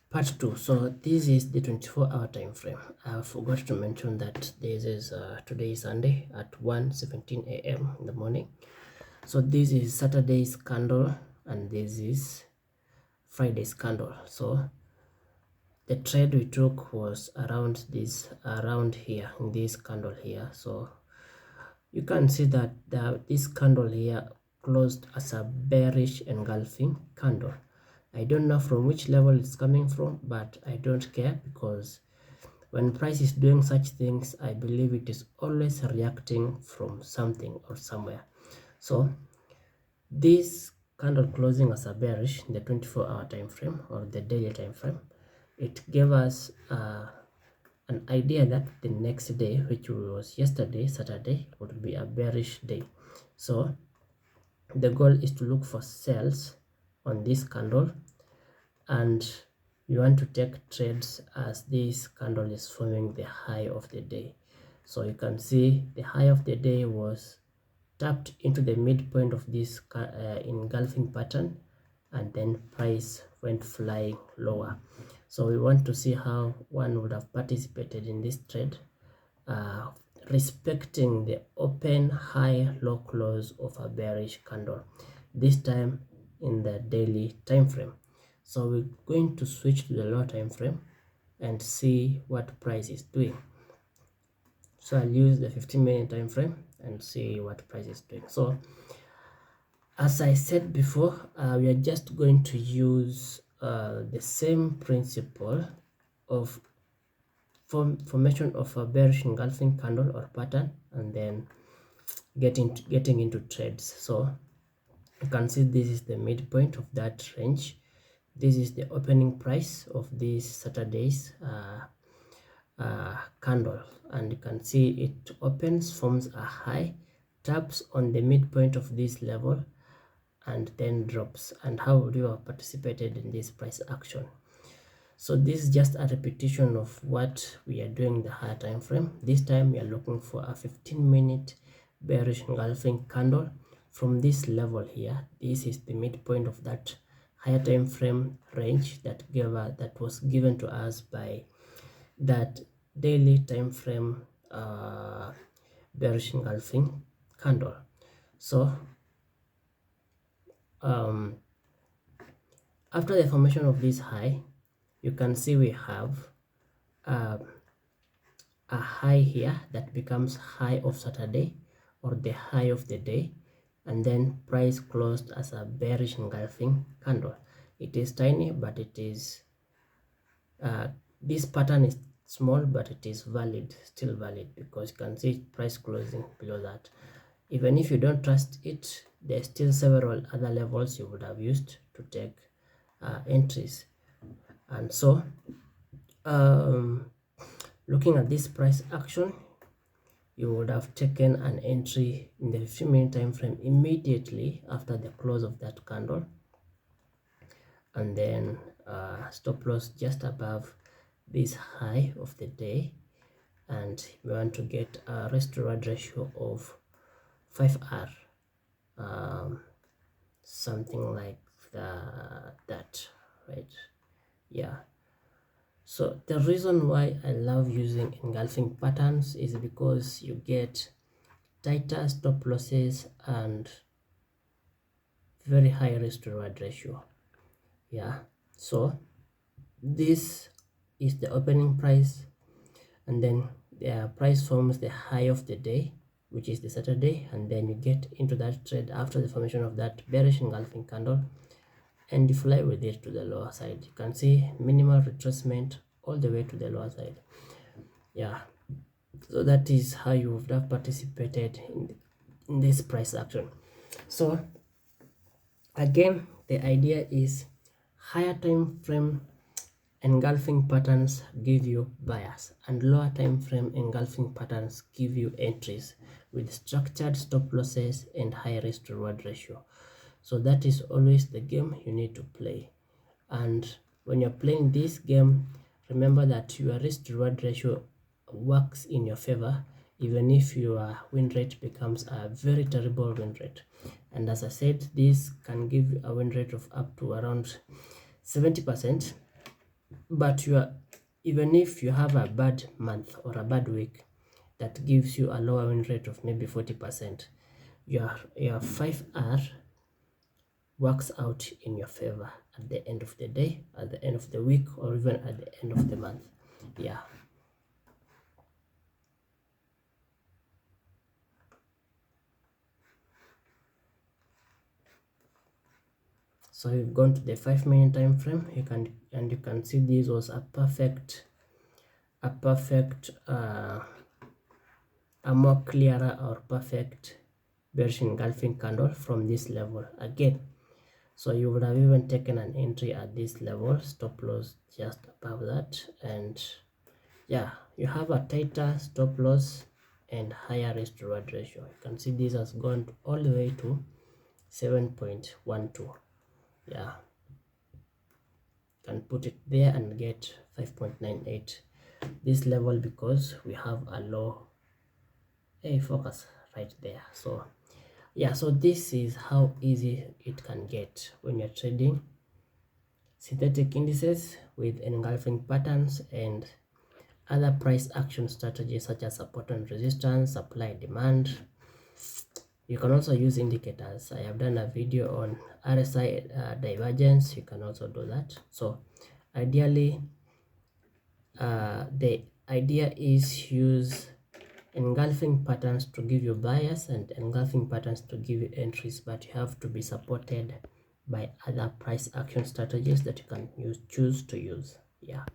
Part 2. So this is the 24-hour time frame. I forgot to mention that this is today is Sunday at 1:17 a.m. in the morning. So this is Saturday's candle and this is Friday's candle. So the trade we took was around here in this candle here. So you can see that this candle here closed as a bearish engulfing candle. I don't know from which level it's coming from, but I don't care, because when price is doing such things, I believe it is always reacting from something or somewhere. So this candle closing as a bearish in the 24-hour time frame or the daily time frame, it gave us an idea that the next day, which was yesterday, Saturday, would be a bearish day. So the goal is to look for sales on this candle, and you want to take trades as this candle is forming the high of the day. So you can see the high of the day was tapped into the midpoint of this engulfing pattern, and then price went flying lower. So we want to see how one would have participated in this trade, respecting the open high low close of a bearish candle, this time in the daily time frame. So we're going to switch to the lower time frame and see what price is doing. So I'll use the 15-minute time frame and see what price is doing. So as I said before, we are just going to use the same principle of formation of a bearish engulfing candle or pattern, and then getting into trades. So you can see this is the midpoint of that range. This is the opening price of this Saturday's candle, and you can see it opens, forms a high, taps on the midpoint of this level, and then drops. And how would you have participated in this price action? So this is just a repetition of what we are doing in the higher time frame. This time we are looking for a 15-minute bearish engulfing candle from this level here. This is the midpoint of that higher time frame range that was given to us by that daily time frame bearish engulfing candle. So after the formation of this high, you can see we have a high here that becomes high of Saturday or the high of the day, and then price closed as a bearish engulfing candle. It is tiny, but it is this pattern is small, but it is valid, still valid, because you can see price closing below that. Even if you don't trust it, there's still several other levels you would have used to take entries. And so looking at this price action, you would have taken an entry in the 15-minute time frame immediately after the close of that candle, and then stop loss just above this high of the day, and we want to get a risk to reward ratio of 5R, something like that, right? Yeah. So the reason why I love using engulfing patterns is because you get tighter stop losses and very high risk to reward ratio. Yeah, so this is the opening price, and then the price forms the high of the day, which is the Saturday, and then you get into that trade after the formation of that bearish engulfing candle, and you fly with it to the lower side. You can see minimal retracement all the way to the lower side. Yeah, so that is how you would have participated in this price action. So again, the idea is higher time frame engulfing patterns give you bias, and lower time frame engulfing patterns give you entries with structured stop losses and high risk to reward ratio. So that is always the game you need to play. And when you're playing this game, remember that your risk to reward ratio works in your favor, even if your win rate becomes a very terrible win rate. And as I said, this can give a win rate of up to around 70%, but even if you have a bad month or a bad week that gives you a lower win rate of maybe 40%, your 5R works out in your favor at the end of the day, at the end of the week, or even at the end of the month. Yeah. So you've gone to the 5 minute time frame. You can see this was a more clearer or perfect bearish engulfing candle from this level again. So you would have even taken an entry at this level, stop loss just above that, and yeah, you have a tighter stop loss and higher risk to reward ratio. You can see this has gone all the way to 7.12. yeah, can put it there and get 5.98 this level because we have a low focus right there. So yeah, so this is how easy it can get when you're trading synthetic indices with engulfing patterns and other price action strategies such as support and resistance, supply demand. You can also use indicators. I have done a video on RSI divergence. You can also do that. So ideally, the idea is use engulfing patterns to give you bias and engulfing patterns to give you entries, but you have to be supported by other price action strategies that you can choose to use. Yeah.